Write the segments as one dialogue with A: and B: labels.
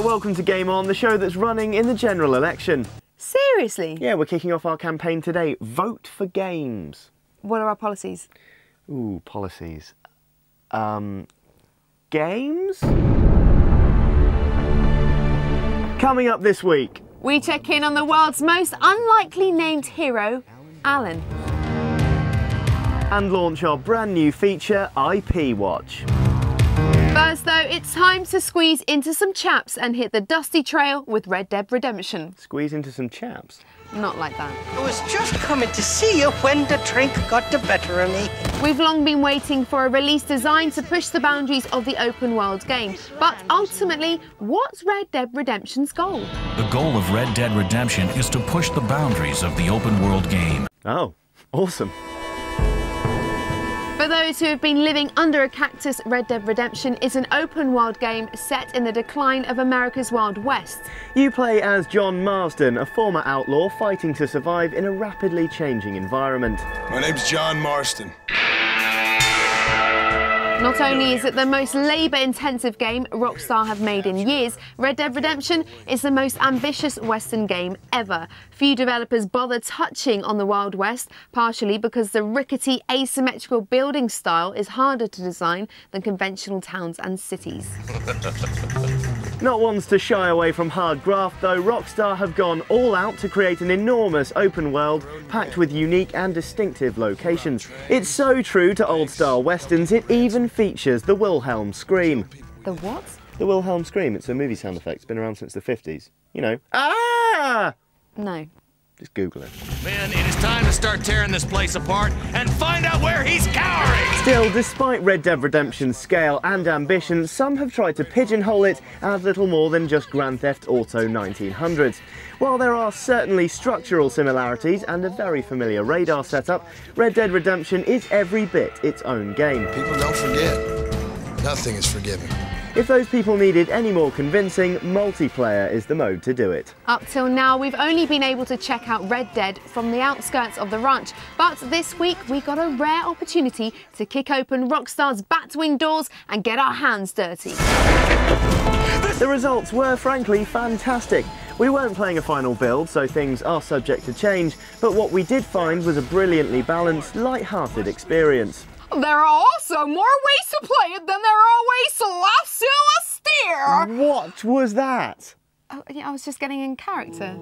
A: Hello, welcome to Game On, the show that's running in the general election.
B: Seriously?
A: Yeah, we're kicking off our campaign today. Vote for games.
B: What are our policies?
A: Ooh, policies. Games? Coming up this week.
B: We check in on the world's most unlikely named hero, Alan.
A: And launch our brand new feature, IP Watch.
B: First though, it's time to squeeze into some chaps and hit the dusty trail with Red Dead Redemption.
A: Squeeze into some chaps?
B: Not like that.
C: I was just coming to see you when the drink got the better of me.
B: We've long been waiting for a release designed to push the boundaries of the open world game. But ultimately, what's Red Dead Redemption's goal?
D: The goal of Red Dead Redemption is to push the boundaries of the open world game.
A: Oh, awesome.
B: For those who have been living under a cactus, Red Dead Redemption is an open-world game set in the decline of America's Wild West.
A: You play as John Marsden, a former outlaw fighting to survive in a rapidly changing environment.
E: My name's John Marsden.
B: Not only is it the most labour-intensive game Rockstar have made in years, Red Dead Redemption is the most ambitious Western game ever. Few developers bother touching on the Wild West, partially because the rickety, asymmetrical building style is harder to design than conventional towns and cities.
A: Not ones to shy away from hard graft though, Rockstar have gone all out to create an enormous open world packed with unique and distinctive locations. It's so true to old-style westerns, it even features the Wilhelm scream.
B: The what?
A: The Wilhelm scream, it's a movie sound effect, it's been around since the 50s. You know, ah!
B: No.
A: Just Google it.
F: Men, it is time to start tearing this place apart and find out where he's cowering!
A: Still, despite Red Dead Redemption's scale and ambition, some have tried to pigeonhole it as little more than just Grand Theft Auto 1900s. While there are certainly structural similarities and a very familiar radar setup, Red Dead Redemption is every bit its own game.
E: People don't forget. Nothing is forgiven.
A: If those people needed any more convincing, multiplayer is the mode to do it.
B: Up till now, we've only been able to check out Red Dead from the outskirts of the ranch, but this week we got a rare opportunity to kick open Rockstar's Batwing doors and get our hands dirty.
A: The results were frankly fantastic. We weren't playing a final build, so things are subject to change, but what we did find was a brilliantly balanced, light-hearted experience.
B: There are also more ways to play it than there are ways to lasso a steer!
A: What was that?
B: Oh, yeah, I was just getting in character.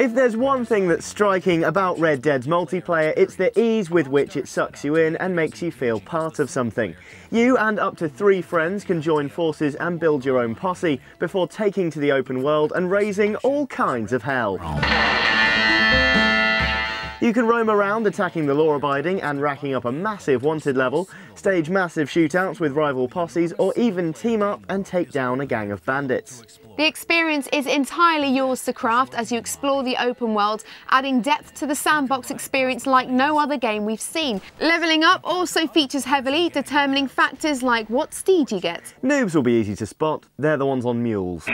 A: If there's one thing that's striking about Red Dead's multiplayer, it's the ease with which it sucks you in and makes you feel part of something. You and up to 3 friends can join forces and build your own posse before taking to the open world and raising all kinds of hell. You can roam around attacking the law-abiding and racking up a massive wanted level, stage massive shootouts with rival posses, or even team up and take down a gang of bandits.
B: The experience is entirely yours to craft as you explore the open world, adding depth to the sandbox experience like no other game we've seen. Leveling up also features heavily, determining factors like what steed you get.
A: Noobs will be easy to spot, they're the ones on mules.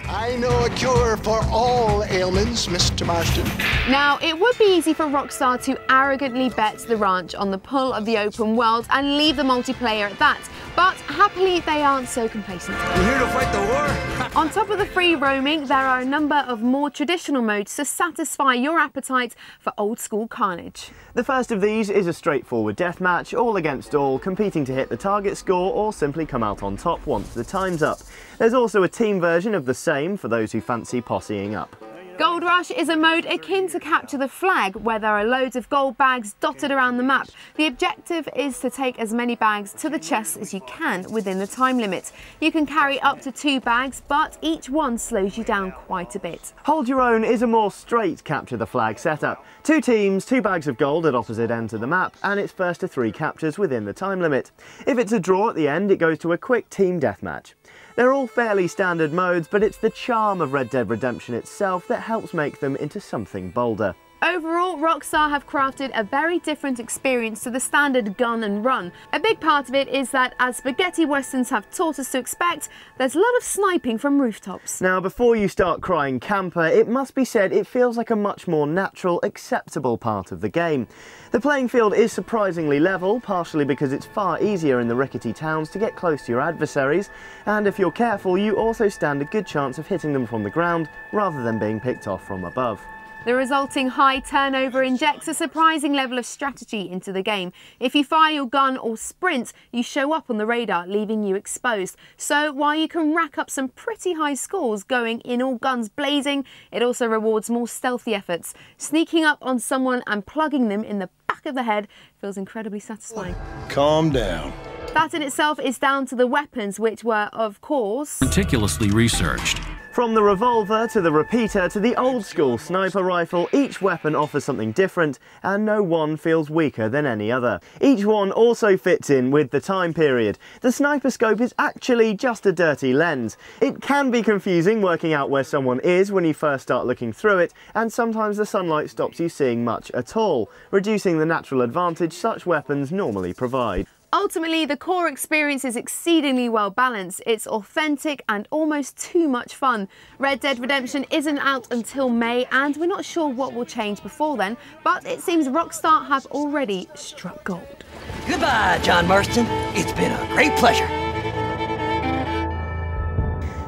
E: I know a cure for all ailments, Mr. Marsden.
B: Now, it would be easy for Rockstar to arrogantly bet the ranch on the pull of the open world and leave the multiplayer at that, but happily they aren't so complacent.
F: You here to fight the war?
B: On top of the free roaming, there are a number of more traditional modes to satisfy your appetite for old-school carnage.
A: The first of these is a straightforward deathmatch, all against all, competing to hit the target score or simply come out on top once the time's up. There's also a team version of the same for those who fancy posseing up.
B: Gold Rush is a mode akin to Capture the Flag, where there are loads of gold bags dotted around the map. The objective is to take as many bags to the chest as you can within the time limit. You can carry up to 2 bags, but each one slows you down quite a bit.
A: Hold Your Own is a more straight Capture the Flag setup. 2 teams, 2 bags of gold at opposite ends of the map, and it's first to 3 captures within the time limit. If it's a draw at the end, it goes to a quick team deathmatch. They're all fairly standard modes, but it's the charm of Red Dead Redemption itself that helps make them into something bolder.
B: Overall, Rockstar have crafted a very different experience to the standard gun and run. A big part of it is that, as spaghetti westerns have taught us to expect, there's a lot of sniping from rooftops.
A: Now, before you start crying camper, it must be said it feels like a much more natural, acceptable part of the game. The playing field is surprisingly level, partially because it's far easier in the rickety towns to get close to your adversaries, and if you're careful, you also stand a good chance of hitting them from the ground rather than being picked off from above.
B: The resulting high turnover injects a surprising level of strategy into the game. If you fire your gun or sprint, you show up on the radar, leaving you exposed. So while you can rack up some pretty high scores going in all guns blazing, it also rewards more stealthy efforts. Sneaking up on someone and plugging them in the back of the head feels incredibly satisfying.
E: Calm down.
B: That in itself is down to the weapons, which were, of course,
D: Meticulously researched.
A: From the revolver to the repeater to the old school sniper rifle, each weapon offers something different and no one feels weaker than any other. Each one also fits in with the time period. The sniper scope is actually just a dirty lens. It can be confusing working out where someone is when you first start looking through it, and sometimes the sunlight stops you seeing much at all, reducing the natural advantage such weapons normally provide.
B: ultimately, the core experience is exceedingly well balanced. It's authentic and almost too much fun. Red Dead Redemption isn't out until May, and we're not sure what will change before then, but it seems Rockstar have already struck gold.
C: Goodbye, John Marston. It's been a great pleasure.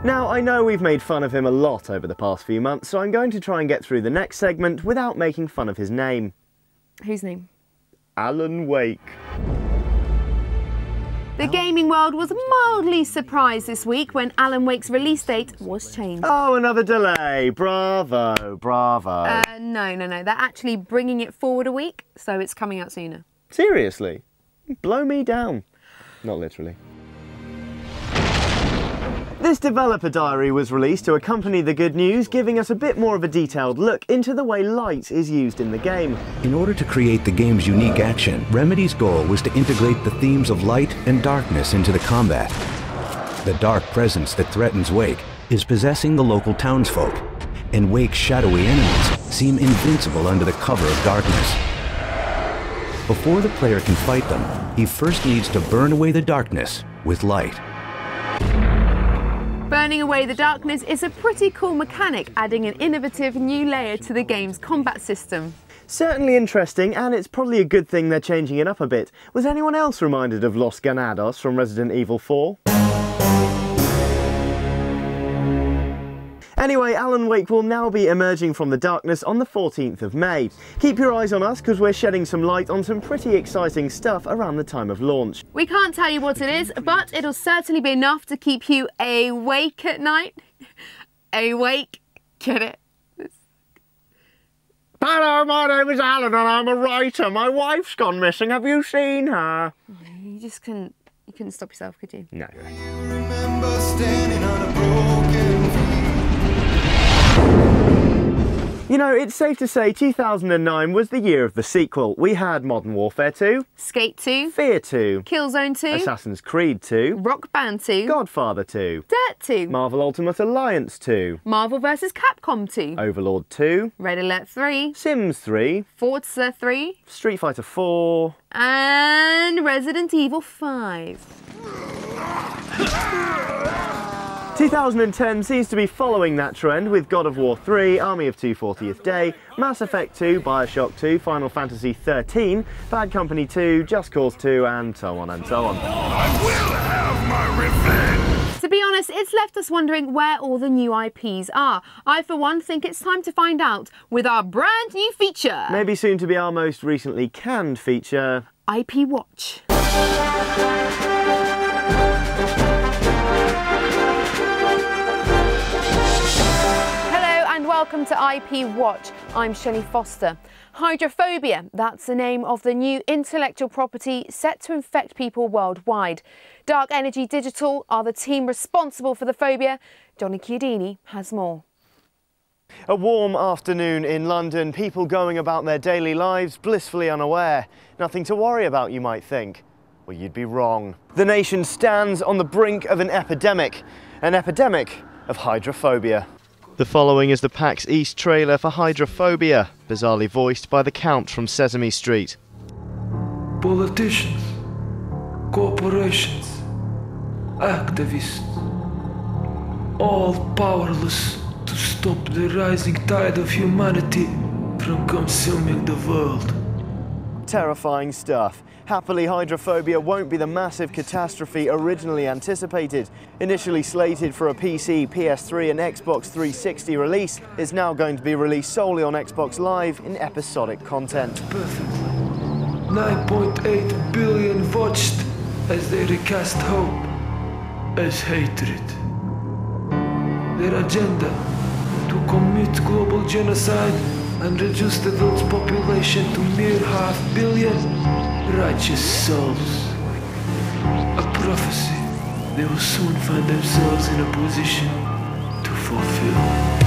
A: Now, I know we've made fun of him a lot over the past few months, so I'm going to try and get through the next segment without making fun of his name.
B: Whose name?
A: Alan Wake.
B: The gaming world was mildly surprised this week when Alan Wake's release date was changed.
A: Oh, another delay. Bravo, bravo.
B: No. They're actually bringing it forward a week, so it's coming out sooner.
A: Seriously? Blow me down. Not literally. This developer diary was released to accompany the good news, giving us a bit more of a detailed look into the way light is used in the game.
G: In order to create the game's unique action, Remedy's goal was to integrate the themes of light and darkness into the combat. The dark presence that threatens Wake is possessing the local townsfolk, and Wake's shadowy enemies seem invincible under the cover of darkness. Before the player can fight them, he first needs to burn away the darkness with light.
B: Burning away the darkness is a pretty cool mechanic, adding an innovative new layer to the game's combat system.
A: Certainly interesting, and it's probably a good thing they're changing it up a bit. Was anyone else reminded of Los Ganados from Resident Evil 4? Anyway, Alan Wake will now be emerging from the darkness on the 14th of May. Keep your eyes on us because we're shedding some light on some pretty exciting stuff around the time of launch.
B: We can't tell you what it is, but it'll certainly be enough to keep you awake at night. Awake, get it?
A: Hello, my name is Alan and I'm a writer. My wife's gone missing. Have you seen her?
B: You just couldn't stop yourself, could you?
A: No.
E: Remember standing on a broken field.
A: You know, it's safe to say 2009 was the year of the sequel. We had Modern Warfare 2,
B: Skate 2,
A: Fear 2,
B: Killzone 2,
A: Assassin's Creed 2,
B: Rock Band 2,
A: Godfather 2,
B: Dirt 2,
A: Marvel Ultimate Alliance 2,
B: Marvel vs. Capcom 2,
A: Overlord 2,
B: Red Alert 3,
A: Sims 3,
B: Forza 3,
A: Street Fighter 4,
B: and Resident Evil 5.
A: 2010 seems to be following that trend with God of War 3, Army of 240th Day, Mass Effect 2, Bioshock 2, Final Fantasy 13, Bad Company 2, Just Cause 2, and so on and so on.
F: I will have my revenge!
B: To be honest, it's left us wondering where all the new IPs are. I, for one, think it's time to find out with our brand new feature.
A: Maybe soon to be our most recently canned feature,
B: IP Watch. Welcome to IP Watch. I'm Shelley Foster. Hydrophobia, that's the name of the new intellectual property set to infect people worldwide. Dark Energy Digital are the team responsible for the phobia. Johnny Chiodini has more.
A: A warm afternoon in London, people going about their daily lives blissfully unaware. Nothing to worry about, you might think. Well, you'd be wrong. The nation stands on the brink of an epidemic of hydrophobia. The following is the PAX East trailer for Hydrophobia, bizarrely voiced by the Count from Sesame Street.
H: Politicians, corporations, activists, all powerless to stop the rising tide of humanity from consuming the world.
A: Terrifying stuff. Happily, Hydrophobia won't be the massive catastrophe originally anticipated. Initially slated for a PC, PS3 and Xbox 360 release, is now going to be released solely on Xbox Live in episodic content.
H: Perfectly. 9.8 billion watched as they recast hope as hatred. Their agenda to commit global genocide and reduce the world's population to mere 500 million righteous souls. A prophecy they will soon find themselves in a position to fulfill.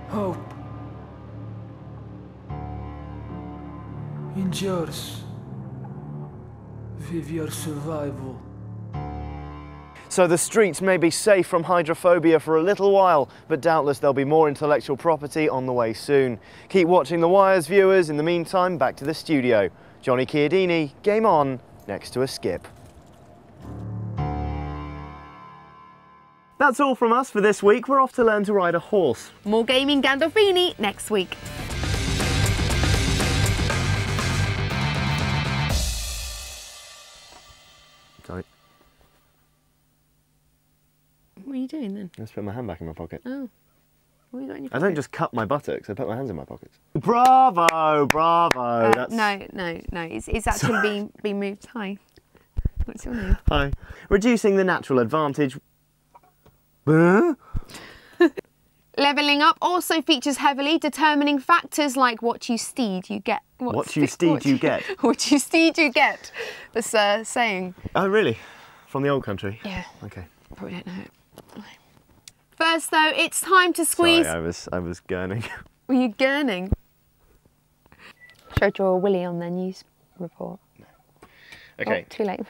H: Hope endures with your survival.
A: So the streets may be safe from Hydrophobia for a little while, but doubtless there'll be more intellectual property on the way soon. Keep watching The Wires, viewers. In the meantime, back to the studio. Johnny Chiodini, game on, next to a skip. That's all from us for this week. We're off to learn to ride a horse.
B: More gaming Gandolfini next week.
A: Sorry.
B: What are you doing then?
A: Let's put my hand back in my pocket.
B: Oh. What have you got in your
A: I
B: pocket?
A: don't just cut my buttocks, I put my hands in my pockets. Bravo, bravo.
B: No. It's actually been moved. Hi. What's your name?
A: Hi. Reducing the natural advantage. Huh?
B: Levelling up also features heavily determining factors like what you steed you get.
A: What you steed you get.
B: What you steed you get. The saying.
A: Oh, really? From the old country?
B: Yeah.
A: Okay.
B: Probably don't know it. First, though, it's time to squeeze.
A: Sorry, I was gurning.
B: Were you gurning? Should I draw a willy on their news report?
A: Okay.
B: Oh, too late.